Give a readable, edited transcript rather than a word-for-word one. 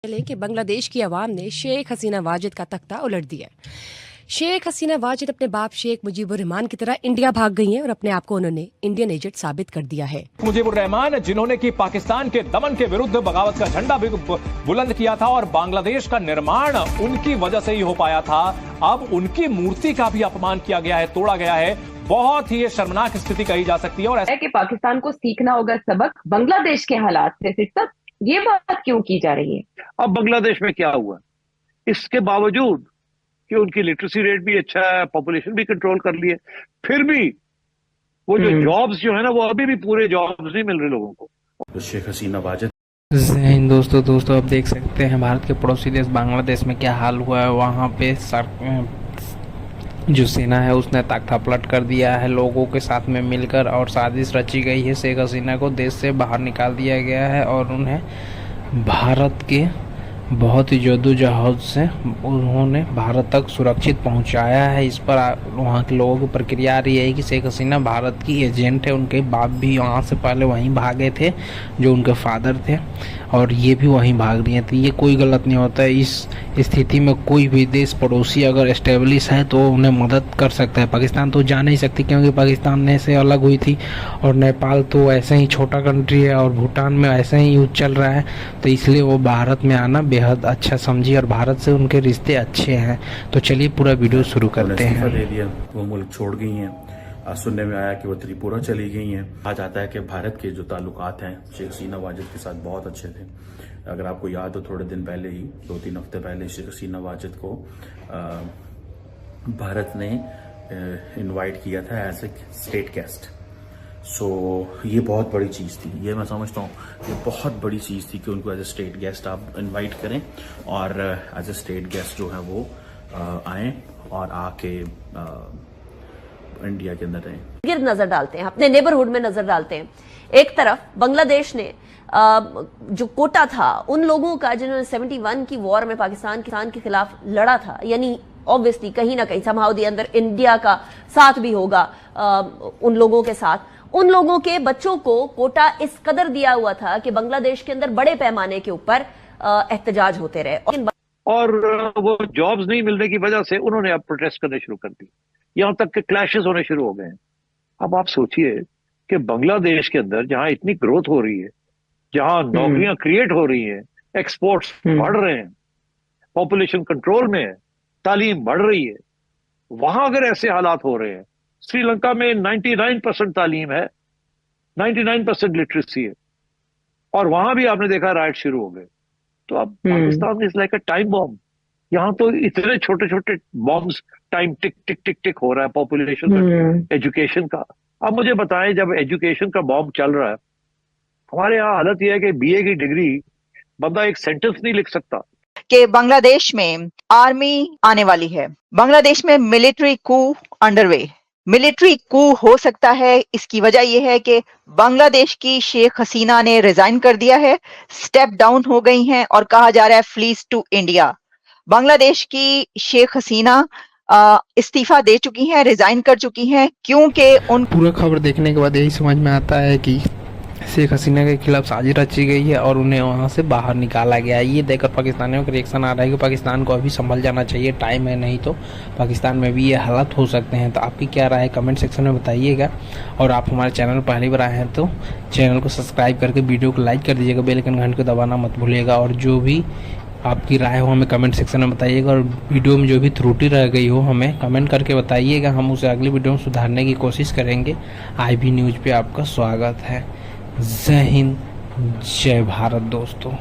कि बांग्लादेश की आवाम ने शेख हसीना वाजिद का तख्ता उलट दिया। शेख हसीना वाजिद अपने बाप शेख मुजीबुर रहमान की तरह इंडिया भाग गई हैं और अपने आप को उन्होंने इंडियन एजेंट साबित कर दिया है। मुजीबुर रहमान जिन्होंने कि पाकिस्तान के दमन के विरुद्ध बगावत का झंडा भी बुलंद किया था और बांग्लादेश का निर्माण उनकी वजह से ही हो पाया था, अब उनकी मूर्ति का भी अपमान किया गया है, तोड़ा गया है। बहुत ही शर्मनाक स्थिति कही जा सकती है। और ऐसा कि पाकिस्तान को सीखना होगा सबक बांग्लादेश के हालात से। सिर्फ ये बात क्यों की जा रही है? अब बांग्लादेश में क्या हुआ, इसके बावजूद कि उनकी लिटरेसी रेट भी अच्छा है, पॉपुलेशन भी कंट्रोल कर लिए, फिर भी वो जो जॉब्स जो है ना, वो अभी भी पूरे जॉब्स नहीं मिल रहे लोगों को। तो शेख हसीना वाजिद। जय हिंद दोस्तों आप देख सकते हैं भारत के पड़ोसी देश बांग्लादेश में क्या हाल हुआ है। वहाँ पे जो सेना है उसने तख्ता पलट कर दिया है लोगों के साथ में मिलकर, और साजिश रची गई है। शेख हसीना को देश से बाहर निकाल दिया गया है और उन्हें भारत के बहुत ही जद्दोजहद से उन्होंने भारत तक सुरक्षित पहुंचाया है। इस पर वहाँ के लोगों की प्रक्रिया आ रही है कि शेख हसीना भारत की एजेंट है। उनके बाप भी वहाँ से पहले वहीं भागे थे, जो उनके फादर थे, और ये भी वहीं भाग रही थी। ये कोई गलत नहीं होता है। इस स्थिति में कोई भी देश पड़ोसी अगर एस्टेब्लिश है तो उन्हें मदद कर सकता है। पाकिस्तान तो जा नहीं सकती क्योंकि पाकिस्तान ने से अलग हुई थी, और नेपाल तो ऐसे ही छोटा कंट्री है, और भूटान में ऐसे ही युद्ध चल रहा है, तो इसलिए वो भारत में आना बेहद अच्छा समझी और भारत से उनके रिश्ते अच्छे हैं। तो चलिए पूरा वीडियो शुरू करते हैं। दे दिया, वो मुल्क छोड़ गई हैं। सुनने में आया कि वो त्रिपुरा चली गई हैं। कहा जाता है कि भारत के जो ताल्लुकात हैं शेख हसीना वाजिद के साथ बहुत अच्छे थे। अगर आपको याद हो, थोड़े दिन पहले ही, 2-3 हफ्ते पहले शेख हसीना वाजिद को भारत ने इनवाइट किया था एज ए स्टेट गेस्ट। सो ये बहुत बड़ी चीज़ थी। ये मैं समझता हूँ ये बहुत बड़ी चीज़ थी कि उनको एज ए स्टेट गेस्ट आप इनवाइट करें और एज ए स्टेट गेस्ट जो है वो आए और आके इंडिया के अंदर रहें। गिर्द नजर डालते हैं, अपने नेबरहुड में नजर डालते हैं। एक तरफ बांग्लादेश ने जो कोटा था उन लोगों का जिन्होंने 71 की वॉर में पाकिस्तान के खिलाफ लड़ा था, यानी ऑब्वियसली कहीं ना कहीं समहाउ दी अंदर इंडिया का साथ भी होगा उन लोगों के साथ। उन लोगों के बच्चों को कोटा इस कदर दिया हुआ था कि बांग्लादेश के अंदर बड़े पैमाने के ऊपर एहतजाज होते रहे, और वो जॉब्स नहीं मिलने की वजह से उन्होंने अब प्रोटेस्ट करने शुरू कर दी, यहां तक कि क्लैशेस होने शुरू हो गए हैं। अब आप सोचिए कि बांग्लादेश के अंदर जहां इतनी ग्रोथ हो रही है, जहां नौकरियां क्रिएट हो रही हैं, एक्सपोर्ट्स बढ़ रहे हैं, पॉपुलेशन कंट्रोल में है, तालीम बढ़ रही है, वहां अगर ऐसे हालात हो रहे हैं, श्रीलंका में 99% तालीम है, 99% लिटरेसी है, और वहां भी आपने देखा राइट शुरू हो गए। तो अब Pakistan is like a time bomb. यहाँ तो इतने छोटे छोटे बॉम्ब्स, टाइम टिक टिक टिक टिक हो रहा है पॉपुलेशन एजुकेशन का। अब मुझे बताएं, जब एजुकेशन का बॉम्ब चल रहा है, हमारे यहाँ हालत यह है कि बीए की डिग्री बंदा एक सेंटेंस नहीं लिख सकता। कि बांग्लादेश में आर्मी आने वाली है, बांग्लादेश में मिलिट्री कू अंडरवे। मिलिट्री कू हो सकता है, इसकी वजह यह है कि बांग्लादेश की शेख हसीना ने रिजाइन कर दिया है, स्टेप डाउन हो गई हैं, और कहा जा रहा है फ्लीज टू इंडिया। बांग्लादेश की शेख हसीना इस्तीफा दे चुकी हैं, रिजाइन कर चुकी हैं, क्योंकि उन पूरा खबर देखने के बाद यही समझ में आता है कि शेख हसीना के खिलाफ साजिश रची गई है और उन्हें वहां से बाहर निकाला गया है। ये देखकर पाकिस्तानियों का रिएक्शन आ रहा है कि पाकिस्तान को अभी संभल जाना चाहिए, टाइम है, नहीं तो पाकिस्तान में भी ये हालात हो सकते हैं। तो आपकी क्या राय है कमेंट सेक्शन में बताइएगा, और आप हमारे चैनल पर पहली बार आए हैं तो चैनल को सब्सक्राइब करके वीडियो को लाइक कर दीजिएगा, बेल आइकन घंटे को दबाना मत भूलिएगा, और जो भी आपकी राय हो हमें कमेंट सेक्शन में बताइएगा, और वीडियो में जो भी त्रुटि रह गई हो हमें कमेंट करके बताइएगा, हम उसे अगली वीडियो में सुधारने की कोशिश करेंगे। IB न्यूज़ पे आपका स्वागत है। जय हिंद, जय भारत दोस्तों।